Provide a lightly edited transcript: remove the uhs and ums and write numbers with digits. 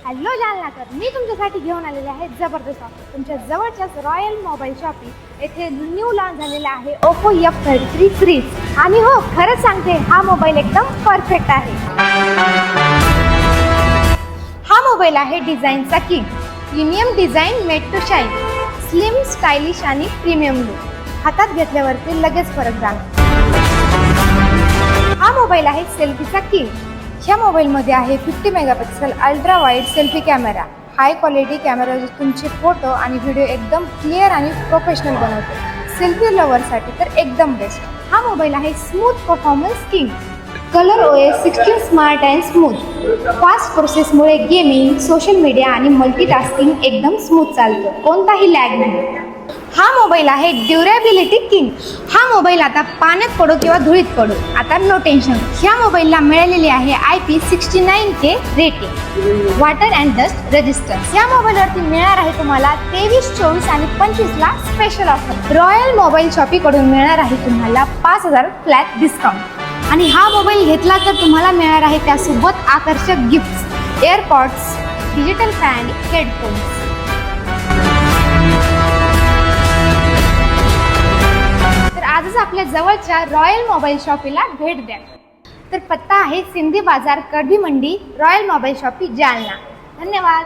Hello जालनाकर, मी तुमच्यासाठी घेऊन आलेले आहे जबरदस्त ऑफर. तुमच्या जवळच्याच रॉयल मोबाईल शॉपिंग येथे न्यू लॉन्च झालेला आहे ओप्पो F33 सीरीज. आणि हो, खरंच सांगते, हा मोबाईल एकदम परफेक्ट आहे. हा मोबाईल आहे डिझाईनचा king. Premium design, made to shine, slim, stylish आणि प्रीमियम लुक. हातात घेतल्यावरती लगेच फरक जाणवतो. हा मोबाईल आहे सेल्फीचा किंग. ह्या मोबाईलमध्ये आहे 50 megapixel ultra wide selfie camera. High quality camera तुमचे फोटो आणि व्हिडिओ एकदम क्लिअर आणि प्रोफेशनल बनवतो. सेल्फी लव्हरसाठी तर एकदम बेस्ट. हा मोबाईल आहे smooth performance king. Colour OS 16 smart and smooth. Fast प्रोसेसमुळे गेमिंग, सोशल मीडिया आणि मल्टीटास्किंग एकदम स्मूथ चालतं. कोणताही लॅग नाही. हा मोबाईल आहे ड्युरेबिलिटी किंग. हा मोबाईल आता पाण्यात पडो किंवा धुळीत पडो, आता नो टेन्शन. ह्या मोबाईलला मिळालेली आहे IP69K rating, water and dust resistance. या मोबाईलवरती मिळणार आहे तुम्हाला 23, 24 आणि 25ला स्पेशल ऑफर. रॉयल मोबाईल शॉपीकडून मिळणार आहे तुम्हाला 5000 फ्लॅट डिस्काउंट. आणि हा मोबाईल घेतला तर तुम्हाला मिळणार आहे त्यासोबत आकर्षक gifts, AirPods, digital fan, headphones. आजच आपल्या जवळच्या रॉयल मोबाईल शॉपीला भेट द्या. तर पत्ता आहे सिंधी बाजार, कडभी मंडी, रॉयल मोबाईल शॉपी, जालना. धन्यवाद.